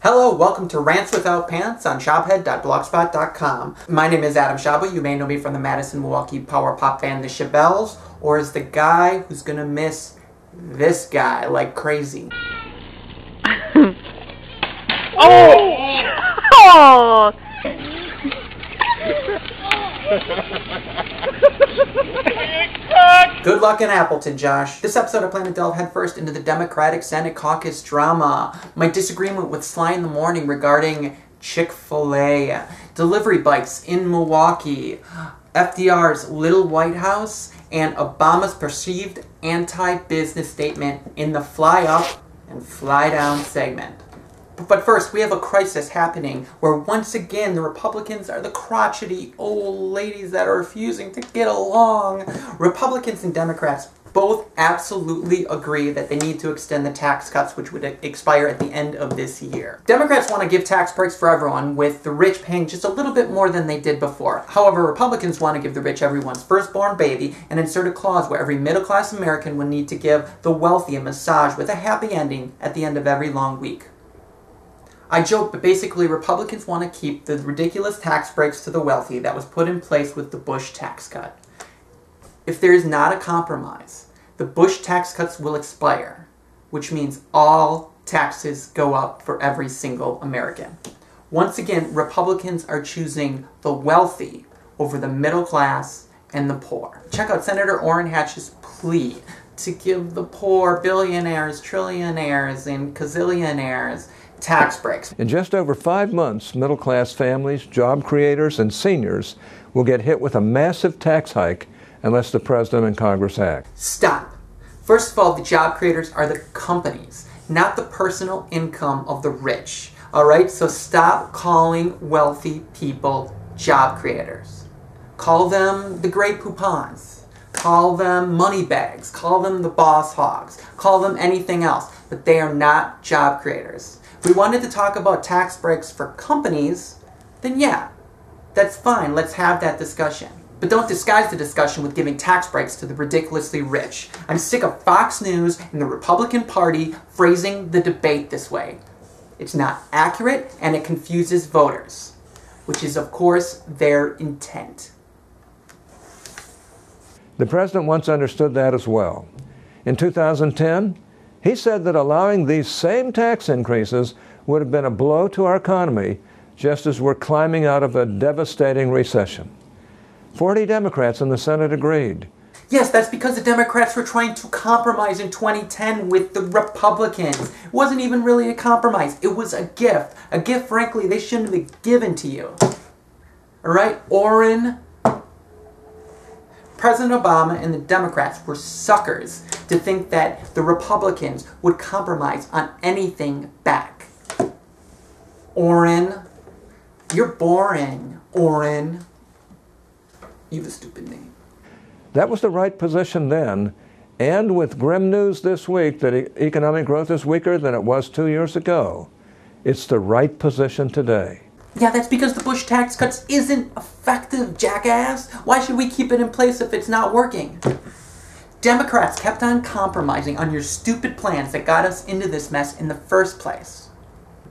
Hello, welcome to Rants Without Pants on shophead.blogspot.com. My name is Adam Shaba. You may know me from the Madison, Milwaukee power pop band The Shabelles, or as the guy who's gonna miss this guy like crazy. Oh! Good luck in Appleton, Josh. This episode I plan to delve headfirst into the Democratic Senate caucus drama, my disagreement with Sly in the Morning regarding Chick-fil-A, delivery bikes in Milwaukee, FDR's Little White House, and Obama's perceived anti-business statement in the fly up and fly down segment. But first, we have a crisis happening where once again the Republicans are the crotchety old ladies that are refusing to get along. Republicans and Democrats both absolutely agree that they need to extend the tax cuts which would expire at the end of this year. Democrats want to give tax breaks for everyone, with the rich paying just a little bit more than they did before. However, Republicans want to give the rich everyone's firstborn baby and insert a clause where every middle-class American will need to give the wealthy a massage with a happy ending at the end of every long week. I joke, but basically Republicans want to keep the ridiculous tax breaks to the wealthy that was put in place with the Bush tax cut. If there is not a compromise, the Bush tax cuts will expire, which means all taxes go up for every single American. Once again, Republicans are choosing the wealthy over the middle class and the poor. Check out Senator Orrin Hatch's plea to give the poor billionaires, trillionaires, and gazillionaires tax breaks. In just over 5 months, middle-class families, job creators, and seniors will get hit with a massive tax hike unless the President and Congress act. Stop. First of all, the job creators are the companies, not the personal income of the rich. Alright, so stop calling wealthy people job creators. Call them the Grey Poupons. Call them money bags. Call them the boss hogs. Call them anything else, but they are not job creators. If we wanted to talk about tax breaks for companies, then yeah, that's fine. Let's have that discussion. But don't disguise the discussion with giving tax breaks to the ridiculously rich. I'm sick of Fox News and the Republican Party phrasing the debate this way. It's not accurate and it confuses voters, which is of course their intent. The President once understood that as well. In 2010, he said that allowing these same tax increases would have been a blow to our economy, just as we're climbing out of a devastating recession. 40 Democrats in the Senate agreed. Yes, that's because the Democrats were trying to compromise in 2010 with the Republicans. It wasn't even really a compromise. It was a gift. A gift, frankly, they shouldn't have given to you. Alright, Orrin, President Obama and the Democrats were suckers to think that the Republicans would compromise on anything back. Orrin, you're boring, Orrin. You have a stupid name. That was the right position then, and with grim news this week that economic growth is weaker than it was 2 years ago, it's the right position today. Yeah, that's because the Bush tax cuts isn't effective, jackass. Why should we keep it in place if it's not working? Democrats kept on compromising on your stupid plans that got us into this mess in the first place.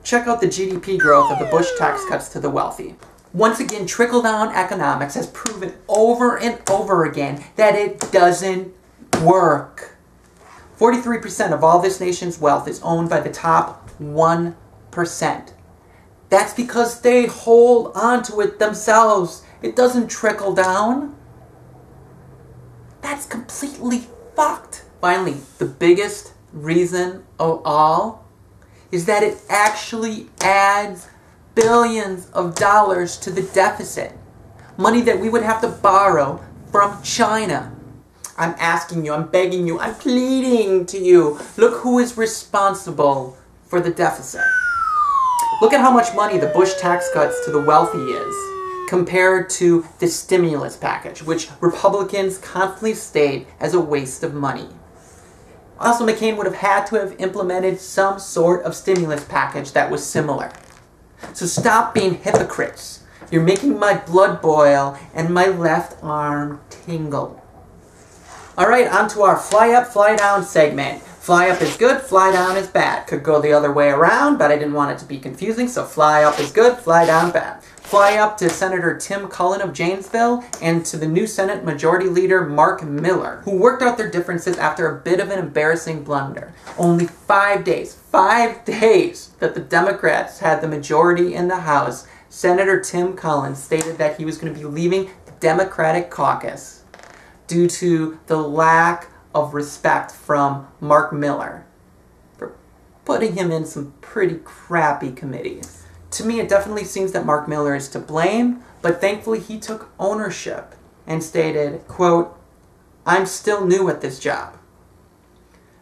Check out the GDP growth of the Bush tax cuts to the wealthy. Once again, trickle-down economics has proven over and over again that it doesn't work. 43% of all this nation's wealth is owned by the top 1%. That's because they hold on to it themselves. It doesn't trickle down. That's completely fucked. Finally, the biggest reason of all is that it actually adds billions of dollars to the deficit. Money that we would have to borrow from China. I'm asking you, I'm begging you, I'm pleading to you. Look who is responsible for the deficit. Look at how much money the Bush tax cuts to the wealthy is compared to the stimulus package, which Republicans constantly state as a waste of money. Also, McCain would have had to have implemented some sort of stimulus package that was similar. So stop being hypocrites. You're making my blood boil and my left arm tingle. Alright, on to our fly up, fly down segment. Fly up is good, fly down is bad. Could go the other way around, but I didn't want it to be confusing, so fly up is good, fly down bad. Fly up to Senator Tim Cullen of Janesville and to the new Senate Majority Leader Mark Miller, who worked out their differences after a bit of an embarrassing blunder. Only 5 days that the Democrats had the majority in the House, Senator Tim Cullen stated that he was going to be leaving the Democratic caucus due to the lack of respect from Mark Miller for putting him in some pretty crappy committees. To me, it definitely seems that Mark Miller is to blame, but thankfully he took ownership and stated, quote, "I'm still new at this job."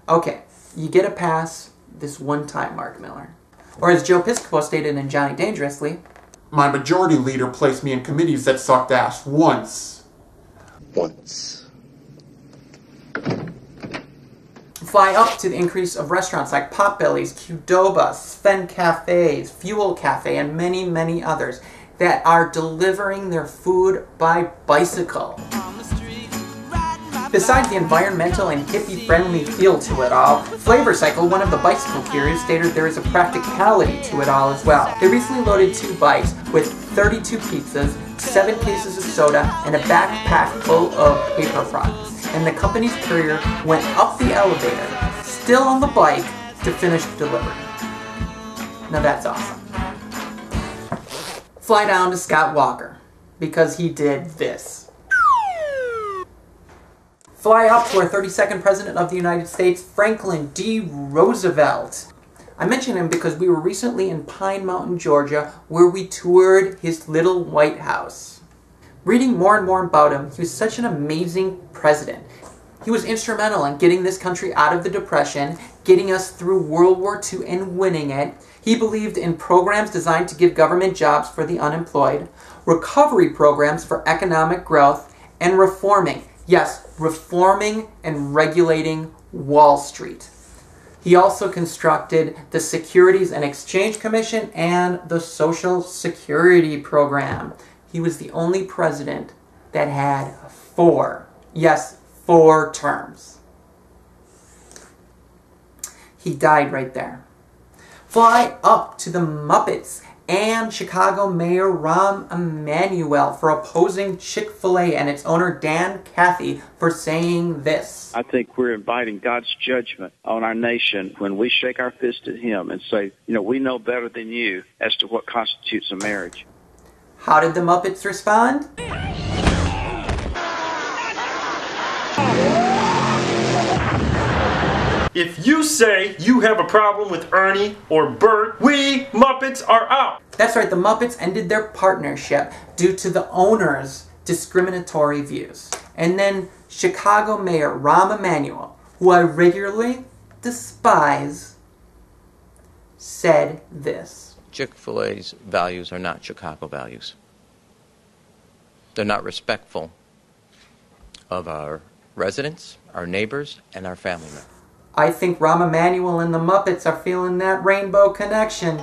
Okay, you get a pass this one time, Mark Miller. Or as Joe Piscopo stated in Johnny Dangerously, "My majority leader placed me in committees that sucked ass once." Fly up to the increase of restaurants like Potbelly's, Qdoba, Sven Cafes, Fuel Cafe, and many, many others that are delivering their food by bicycle. Besides the environmental and hippie-friendly feel to it all, Flavor Cycle, one of the bicycle carriers, stated there is a practicality to it all as well. They recently loaded 2 bikes with 32 pizzas, 7 cases of soda, and a backpack full of paper products. And the company's courier went up the elevator, still on the bike, to finish the delivery. Now that's awesome. Fly down to Scott Walker, because he did this. Fly up to our 32nd President of the United States, Franklin D Roosevelt. I mention him because we were recently in Pine Mountain, Georgia, where we toured his little White House. Reading more and more about him, he was such an amazing president. He was instrumental in getting this country out of the Depression, getting us through World War II and winning it. He believed in programs designed to give government jobs for the unemployed, recovery programs for economic growth, and reforming, yes, reforming and regulating Wall Street. He also constructed the Securities and Exchange Commission and the Social Security Program. He was the only president that had 4 terms. He died right there. Fly up to the Muppets and Chicago Mayor Rahm Emanuel for opposing Chick-fil-A and its owner Dan Cathy for saying this. I think we're inviting God's judgment on our nation when we shake our fist at him and say, we know better than you as to what constitutes a marriage. How did the Muppets respond? If you say you have a problem with Ernie or Bert, we Muppets are out. That's right, the Muppets ended their partnership due to the owner's discriminatory views. And then Chicago Mayor Rahm Emanuel, who I regularly despise, said this. Chick-fil-A's values are not Chicago values. They're not respectful of our residents, our neighbors, and our family members. I think Rahm Emanuel and the Muppets are feeling that rainbow connection.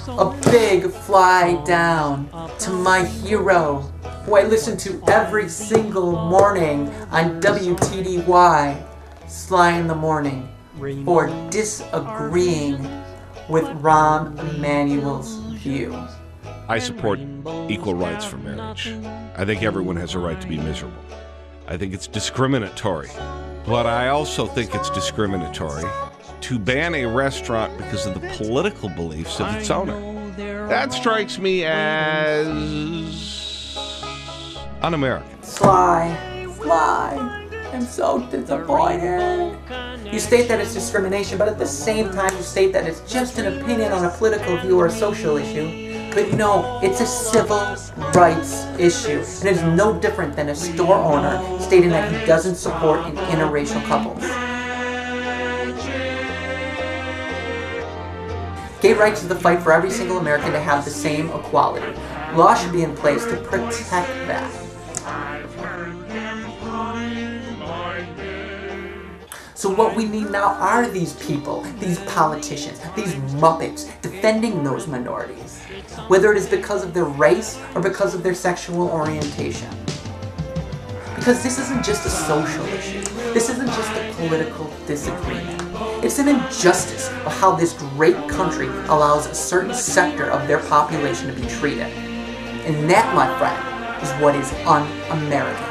A big fly down to my hero, who I listen to every single morning on WTDY, Sly in the Morning, for disagreeing with Rahm Emanuel's view. I support equal rights for marriage. I think everyone has a right to be miserable. I think it's discriminatory. But I also think it's discriminatory to ban a restaurant because of the political beliefs of its owner. That strikes me as un-American. Sly, I'm so disappointed. You state that it's discrimination, but at the same time you state that it's just an opinion on a political view or a social issue. But it's a civil rights issue, and it is no different than a store owner stating that he doesn't support interracial couples. Gay rights is the fight for every single American to have the same equality. Law should be in place to protect that. So what we need now are these people, these politicians, these Muppets, defending those minorities, whether it is because of their race or because of their sexual orientation. Because this isn't just a social issue. This isn't just a political disagreement. It's an injustice of how this great country allows a certain sector of their population to be treated. And that, my friend, is what is un-American.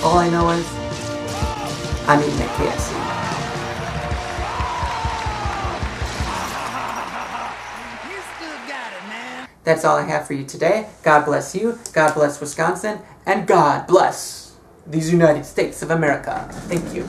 All I know is, I'm eating at KFC. That's all I have for you today. God bless you, God bless Wisconsin, and God bless these United States of America. Thank you.